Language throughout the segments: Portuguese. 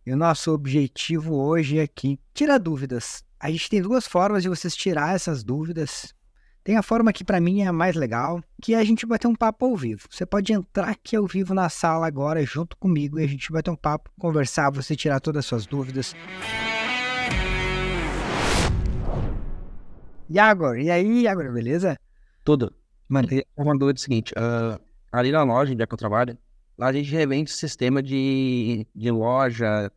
E o nosso objetivo hoje é aqui tirar dúvidas. A gente tem duas formas de vocês tirar essas dúvidas. Tem a forma que para mim é a mais legal, que é a gente bater um papo ao vivo. Você pode entrar aqui ao vivo na sala agora junto comigo e a gente bater um papo, conversar, você tirar todas as suas dúvidas. E aí, Iago, beleza? Tudo. Mano, Uma dúvida é o seguinte, ali na loja onde é que eu trabalho, lá a gente revende sistema de loja,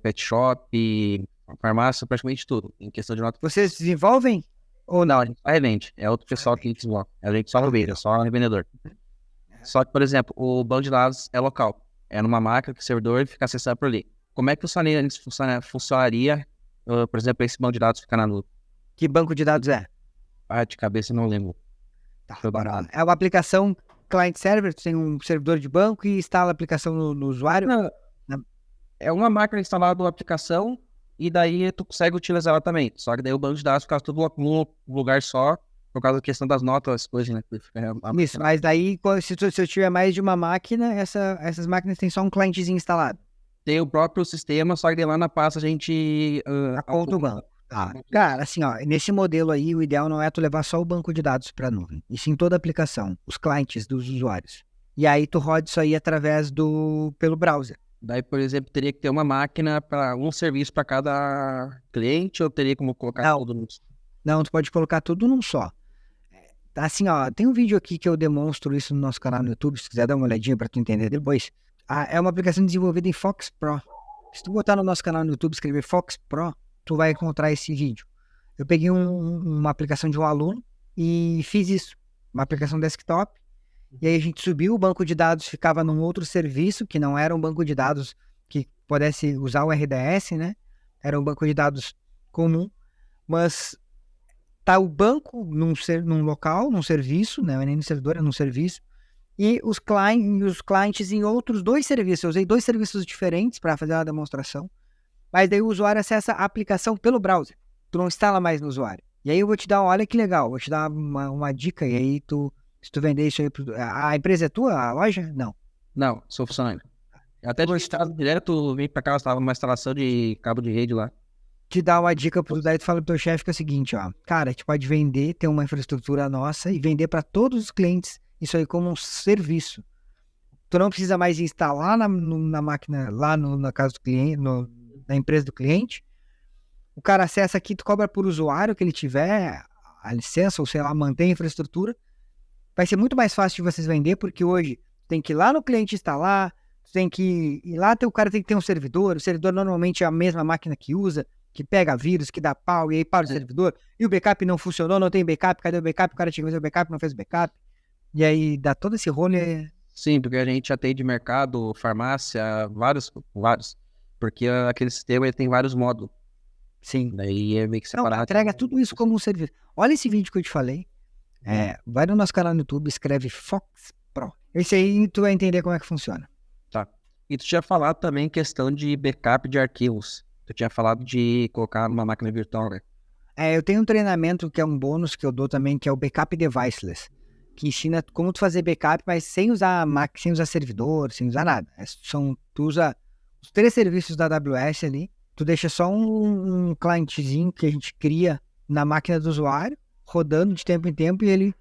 pet shop, farmácia, praticamente tudo, em questão de nota. vocês desenvolvem ou Não, não? a gente só revende, é outro pessoal que desenvolve, a gente só revende, é só revendedor. Só que, por exemplo, o banco de dados é local, é numa máquina que o servidor fica acessando por ali. Como é que funcionaria, por exemplo, esse banco de dados ficar na nuvem? Que banco de dados é? De cabeça eu não lembro. Tá, Foi bora lá. barato. É uma aplicação client-server, tu tem um servidor de banco e instala a aplicação no usuário? Não, Não. é uma máquina instalada na aplicação e daí tu consegue utilizar ela também. Só que daí o banco de dados fica tudo num lugar só, por causa da questão das notas, as coisas, né? Isso, mas daí se eu tiver mais de uma máquina, essas máquinas têm só um clientezinho instalado. Tem o próprio sistema, só que daí lá na pasta a gente... A conta do banco. Tá. Cara, assim, ó, nesse modelo aí, o ideal não é tu levar só o banco de dados para a nuvem, e sim toda a aplicação, os clientes dos usuários. E aí tu roda isso aí pelo browser. Daí, por exemplo, teria que ter uma máquina para um serviço para cada cliente, ou teria como colocar Não, tudo no... não, tu pode colocar tudo num só. Tá. Assim, ó, tem um vídeo aqui que eu demonstro isso no nosso canal no YouTube, se quiser dar uma olhadinha para tu entender depois. É uma aplicação desenvolvida em Fox Pro. Se tu botar no nosso canal no YouTube, escrever Fox Pro, tu vai encontrar esse vídeo. Eu peguei uma aplicação de um aluno e fiz isso. Uma aplicação desktop. E aí a gente subiu, o banco de dados ficava num outro serviço, que não era um banco de dados que pudesse usar o RDS, né? Era um banco de dados comum. Mas tá o banco num local, num serviço, né? Não é nem no servidor, é num serviço. E os clientes em outros dois serviços. Eu usei dois serviços diferentes para fazer uma demonstração. Mas daí o usuário acessa a aplicação pelo browser. Tu não instala mais no usuário. E aí eu vou te dar, olha que legal, vou te dar uma dica. E aí se tu vender isso aí, a empresa é tua, a loja? Não. Não, sou funcionário. Até de estado direto, vim para cá, estava numa instalação de cabo de rede lá. Te dá uma dica pro daí tu fala pro teu chefe que é o seguinte, ó. Cara, a gente pode vender, ter uma infraestrutura nossa e vender para todos os clientes isso aí como um serviço. Tu não precisa mais instalar na máquina lá na casa do cliente, na empresa do cliente. O cara acessa aqui, tu cobra por usuário que ele tiver a licença, ou sei lá, mantém a infraestrutura. Vai ser muito mais fácil de vocês vender, porque hoje tem que ir lá no cliente instalar, tem que ir lá, o cara tem que ter um servidor. O servidor normalmente é a mesma máquina que usa, que pega vírus, que dá pau, e aí para o servidor. E o backup não funcionou, não tem backup, cadê o backup? O cara tinha que fazer o backup, não fez o backup. E aí dá todo esse rolê. Sim, porque a gente atende mercado, farmácia, vários. Porque aquele sistema ele tem vários módulos. Sim. Daí é meio que Não, separado. entrega tudo isso como um serviço. Olha esse vídeo que eu te falei. Vai no nosso canal no YouTube, escreve Fox Pro. Esse aí tu vai entender como é que funciona. Tá. E tu tinha falado também questão de backup de arquivos. Tu tinha falado de colocar numa máquina virtual, né? Eu tenho um treinamento que é um bônus que eu dou também, que é o Backup Deviceless, que ensina como tu fazer backup, mas sem usar sem usar servidor, sem usar nada. Tu usa os 3 serviços da AWS ali, tu deixa só um clientezinho que a gente cria na máquina do usuário, rodando de tempo em tempo, e ele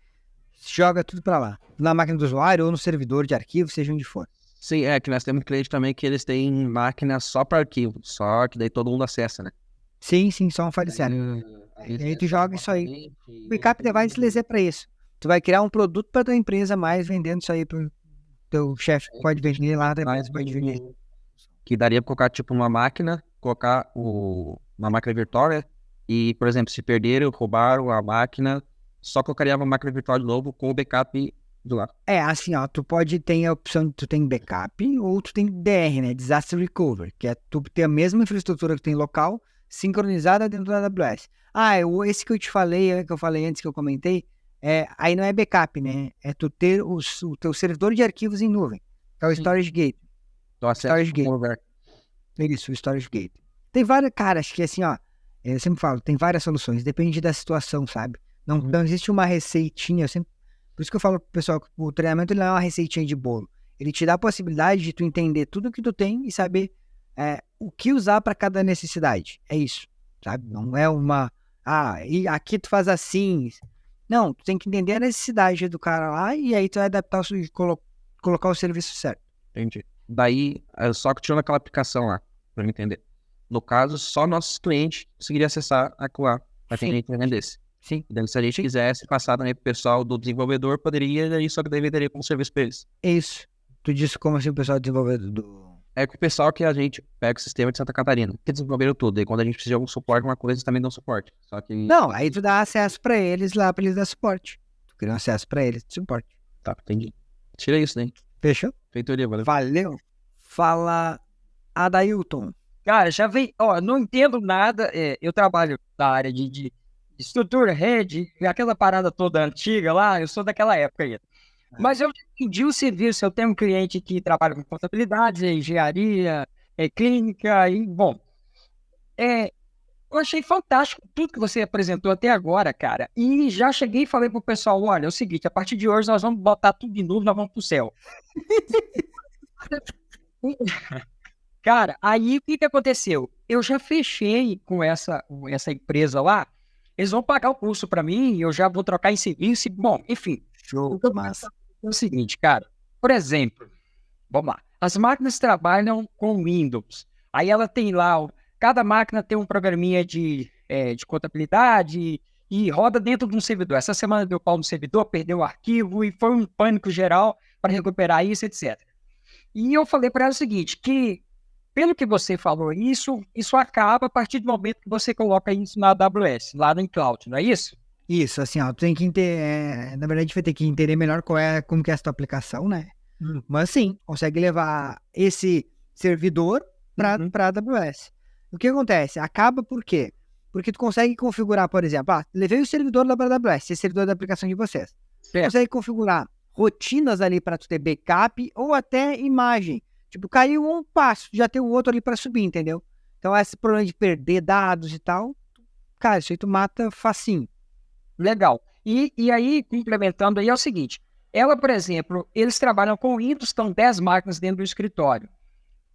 joga tudo para lá. Na máquina do usuário ou no servidor de arquivo, seja onde for. Sim, é que nós temos cliente também que eles têm máquina só para arquivo, só que daí todo mundo acessa, né? Sim, só um file server. E aí tu joga isso aí. O Backup Deviceless é para isso. Tu vai criar um produto para tua empresa, mais vendendo isso aí pro teu chefe, pode vender lá, depois pode vender. Que daria para colocar tipo uma máquina, colocar uma máquina virtual, né? E, por exemplo, se perderam, roubaram a máquina, só colocaria uma máquina virtual de novo com o backup do lado. Assim, ó, tu pode ter a opção de tu tem backup ou tu tem DR, né? Disaster Recovery, que é tu ter a mesma infraestrutura que tem local, sincronizada dentro da AWS. Esse que eu te falei, que eu falei antes, que eu comentei, aí não é backup, né? É tu ter o teu servidor de arquivos em nuvem, que é o Storage Gate. Então, Storage Gate. Isso, o Storage Gate. Tem várias, cara, acho que assim, ó, eu sempre falo, tem várias soluções, depende da situação, sabe? Não existe uma receitinha, por isso que eu falo pro pessoal que o treinamento ele não é uma receitinha de bolo. Ele te dá a possibilidade de tu entender tudo que tu tem e saber o que usar para cada necessidade. É isso, sabe? Não é e aqui tu faz assim. Não, tu tem que entender a necessidade do cara lá e aí tu vai adaptar e colocar o serviço certo. Entendi. Daí, só que tirando aquela aplicação lá, pra me entender. No caso, só nossos clientes conseguiriam acessar aquilo lá, para quem a gente vendesse. Sim. Então, se a gente quisesse passar também pro pessoal do desenvolvedor, poderia, e só que daí venderia como serviço para eles. É isso. Tu disse como assim o pessoal desenvolvedor do... É que o pessoal que a gente pega o sistema de Santa Catarina, que desenvolveram tudo, e quando a gente precisa de algum suporte, alguma coisa, eles também dão suporte. Só que... Não, aí tu dá acesso pra eles lá, pra eles dar suporte. Tu cria um acesso pra eles de suporte. Tá, entendi. Tira isso, né? Fechou? Feitoria, valeu. Valeu. Fala, Adailton. Cara, já veio, não entendo nada, eu trabalho na área de estrutura, rede, aquela parada toda antiga lá, eu sou daquela época aí. Mas eu entendi o serviço, eu tenho um cliente que trabalha com contabilidade, engenharia, clínica, e, bom, eu achei fantástico tudo que você apresentou até agora, cara, e já cheguei e falei pro pessoal, olha, é o seguinte, a partir de hoje nós vamos botar tudo de novo, nós vamos pro céu. Cara, aí o que aconteceu? Eu já fechei com essa empresa lá, eles vão pagar o curso para mim, eu já vou trocar em serviço, bom, enfim. Show, massa. É o seguinte, cara, por exemplo, vamos lá, as máquinas trabalham com Windows, aí ela tem lá, cada máquina tem um programinha de contabilidade e roda dentro de um servidor. Essa semana deu pau no servidor, perdeu o arquivo e foi um pânico geral para recuperar isso, etc. E eu falei para ela o seguinte, que pelo que você falou, isso acaba a partir do momento que você coloca isso na AWS, lá no cloud, não é isso? Isso, assim, tu tem que entender, na verdade vai ter que entender melhor como que é a tua aplicação, né? Mas sim, consegue levar esse servidor para AWS. O que acontece? Acaba por quê? Porque tu consegue configurar, por exemplo, levei o servidor lá para AWS, esse servidor da aplicação de vocês. Tu consegue configurar rotinas ali para tu ter backup ou até imagem. Tipo, caiu um passo, já tem o outro ali para subir, entendeu? Então, esse problema de perder dados e tal, cara, isso aí tu mata facinho. Legal. E aí, complementando aí, é o seguinte. Ela, por exemplo, eles trabalham com Windows, estão 10 máquinas dentro do escritório.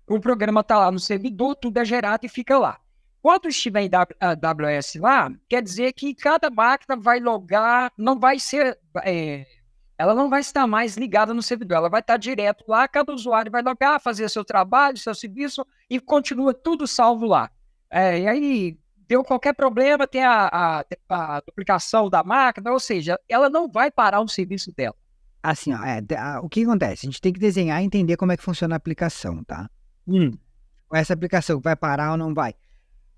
O programa está lá no servidor, tudo é gerado e fica lá. Quando estiver em AWS lá, quer dizer que cada máquina vai logar, não vai ser... ela não vai estar mais ligada no servidor, ela vai estar direto lá, cada usuário vai logar, fazer seu trabalho, seu serviço e continua tudo salvo lá. E aí, deu qualquer problema, tem a duplicação da máquina, ou seja, ela não vai parar o serviço dela. Assim, o que acontece? A gente tem que desenhar e entender como é que funciona a aplicação, tá? Essa aplicação vai parar ou não vai?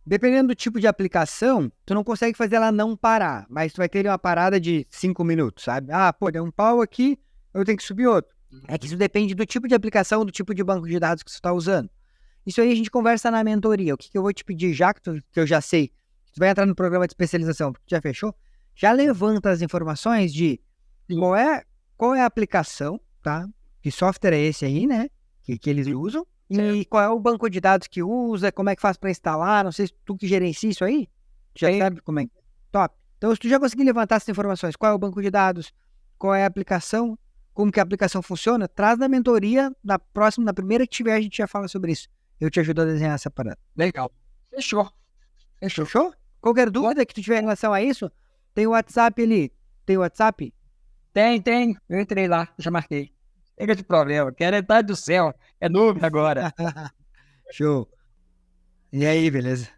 Dependendo do tipo de aplicação, tu não consegue fazer ela não parar, mas tu vai ter uma parada de 5 minutos, sabe? Deu um pau aqui, eu tenho que subir outro. É que isso depende do tipo de aplicação, do tipo de banco de dados que tu está usando. Isso aí a gente conversa na mentoria. O que eu vou te pedir, já que eu já sei, tu vai entrar no programa de especialização, já fechou? Já levanta as informações de qual é a aplicação, tá? Que software é esse aí, né? Que eles usam. E qual é o banco de dados que usa, como é que faz para instalar, não sei se tu que gerencia isso aí, já sabe como é que é. Top. Então, se tu já conseguir levantar essas informações, qual é o banco de dados, qual é a aplicação, como que a aplicação funciona, traz na mentoria, na primeira que tiver, a gente já fala sobre isso. Eu te ajudo a desenhar essa parada. Legal. Fechou. Qualquer dúvida que tu tiver em relação a isso, tem o WhatsApp ali. Tem o WhatsApp? Tem. Eu entrei lá, já marquei. Chega de problema, quero entrar do céu. É novo agora. Show. E aí, beleza?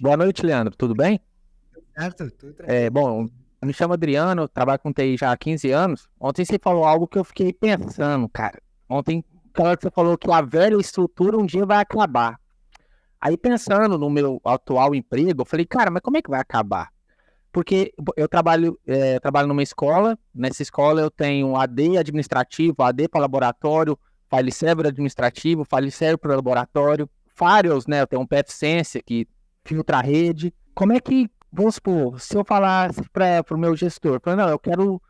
Boa noite, Leandro. Tudo bem? Certo? Tudo tranquilo. Bom, eu me chamo Adriano, eu trabalho com TI já há 15 anos. Ontem você falou algo que eu fiquei pensando, cara. Ontem, claro que você falou que a velha estrutura um dia vai acabar. Aí, pensando no meu atual emprego, eu falei, cara, mas como é que vai acabar? Porque eu trabalho numa escola, nessa escola eu tenho AD administrativo, AD para laboratório, file server administrativo, file server para laboratório, firewalls, né? Eu tenho um PFSense que filtra a rede. Como é que, vamos supor, se eu falasse para o meu gestor, não, eu quero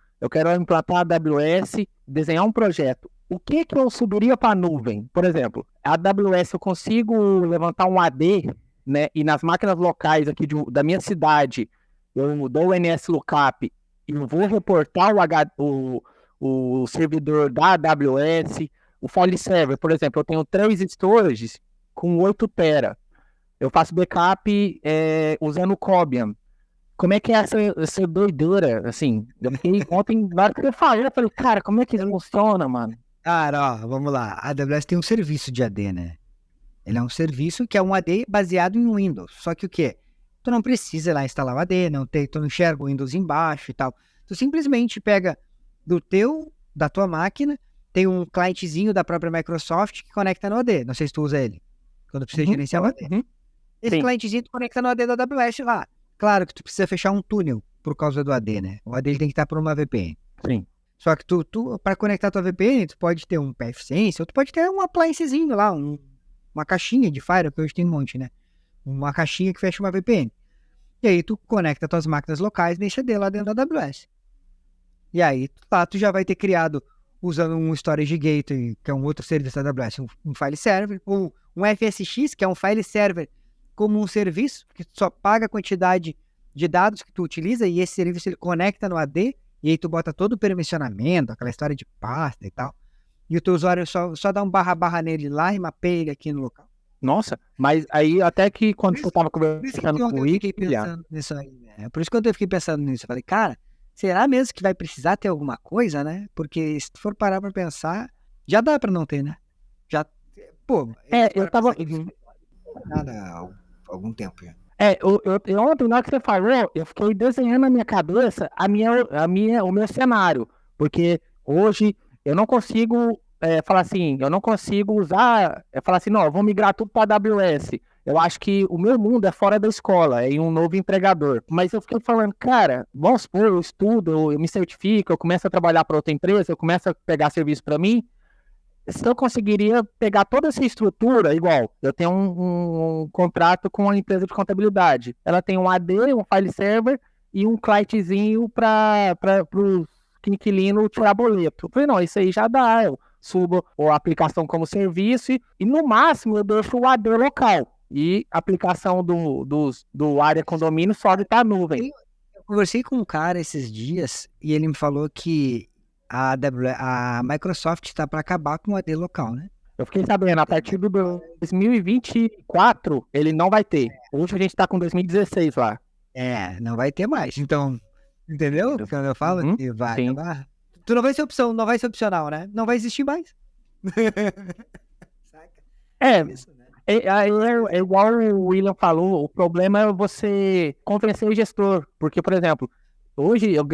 implantar a AWS, desenhar um projeto, o que eu subiria para a nuvem? Por exemplo, a AWS eu consigo levantar um AD, né? E nas máquinas locais aqui da minha cidade, eu dou o NS Lookup e eu vou reportar o servidor da AWS, o file server, por exemplo, eu tenho 3 storages com 8 tera. Eu faço backup usando o Cobian. Como é que é essa doidura, assim? Eu fiquei ontem, na hora que eu falei, eu falei, cara, como é que isso funciona, mano? Cara, ó, vamos lá. A AWS tem um serviço de AD, né? Ele é um serviço que é um AD baseado em Windows. Só que o quê? Tu não precisa ir lá instalar o AD, tu não enxerga o Windows embaixo e tal. Tu simplesmente pega da tua máquina, tem um clientezinho da própria Microsoft que conecta no AD. Não sei se tu usa ele, quando precisa gerenciar o AD. Esse Sim. clientezinho tu conecta no AD da AWS lá. Claro que tu precisa fechar um túnel por causa do AD, né? O AD ele tem que estar por uma VPN. Sim. Só que tu para conectar tua VPN, tu pode ter um pfSense, ou tu pode ter um appliancezinho lá, uma caixinha de Firewall, que hoje tem um monte, né? Uma caixinha que fecha uma VPN. E aí tu conecta tuas máquinas locais e deixa dele lá dentro da AWS. E aí tu já vai ter criado, usando um Storage Gateway, que é um outro serviço da AWS, um file server, ou um FSX, que é um file server como um serviço, que tu só paga a quantidade de dados que tu utiliza, e esse serviço ele conecta no AD, e aí tu bota todo o permissionamento, aquela história de pasta e tal, e o teu usuário só dá um barra nele lá e mapeia ele aqui no local. Nossa, mas aí até que quando Por você tava Por isso que conversando ontem com o eu fiquei William, pensando nisso aí, né? Por isso que ontem eu fiquei pensando nisso. Eu falei, cara, será mesmo que vai precisar ter alguma coisa, né? Porque se tu for parar pra pensar, já dá pra não ter, né? Já, pô, eu tava. nada há algum tempo já. Ontem, na hora que você falou, eu fiquei desenhando na minha cabeça o meu cenário. Porque hoje eu não consigo falar assim, eu não consigo usar, falar assim, não, eu vou migrar tudo para AWS. Eu acho que o meu mundo é fora da escola, é em um novo empregador. Mas eu fiquei falando, cara, vamos supor, eu estudo, eu me certifico, eu começo a trabalhar para outra empresa, eu começo a pegar serviço para mim. Se eu conseguiria pegar toda essa estrutura, igual, eu tenho um contrato com uma empresa de contabilidade. Ela tem um AD, um file server e um clientzinho para os inquilinos tirar boleto. Eu falei, não, isso aí já dá. Eu subo a aplicação como serviço e no máximo eu deixo o AD local. E a aplicação do área condomínio sobe para a nuvem. Eu conversei com um cara esses dias e ele me falou que a Microsoft está para acabar com o AD local, né? Eu fiquei sabendo, a partir do 2024, ele não vai ter. Hoje a gente tá com 2016 lá. Não vai ter mais. Então, entendeu? Quando eu falo que vai sim. acabar, tu não vai ser opção, não vai ser opcional, né? Não vai existir mais. Isso, né? É igual o William falou, o problema é você convencer o gestor. Porque, por exemplo, hoje, eu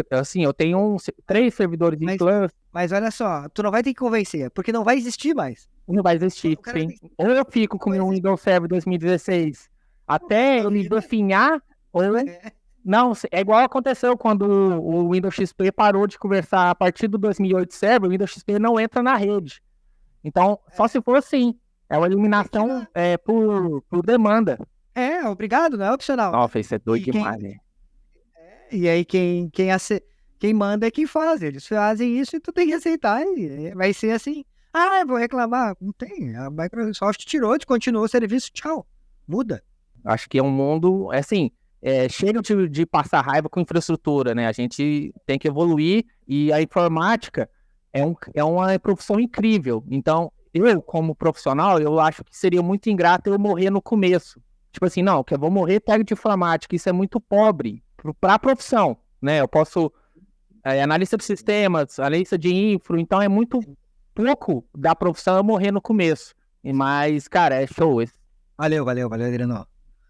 tenho 3 servidores em clã. Mas olha só, tu não vai ter que convencer, porque não vai existir mais. Não vai existir, sim. Ou eu fico com o meu Windows Server 2016 até ele definhar, ou não, é igual aconteceu quando o Windows XP parou de conversar a partir do 2008 Server, o Windows XP não entra na rede. Então, só se for assim. É uma eliminação por demanda. Obrigado, não é opcional. Nossa, isso é doido demais, né? E aí quem manda é quem faz. Eles fazem isso e tu tem que aceitar. E vai ser assim. Eu vou reclamar. Não tem. A Microsoft tirou, descontinuou o serviço. Tchau. Muda. Acho que é um mundo, assim, chega de passar raiva com infraestrutura, né? A gente tem que evoluir e a informática é uma profissão incrível. Então, eu, como profissional, eu acho que seria muito ingrato eu morrer no começo. Tipo assim, não, que eu vou morrer técnico de informática, isso é muito pobre para a profissão, né? Eu posso analista de sistemas, analista de infra, então é muito pouco da profissão eu morrer no começo. Mas, cara, é show. Valeu, Adriano.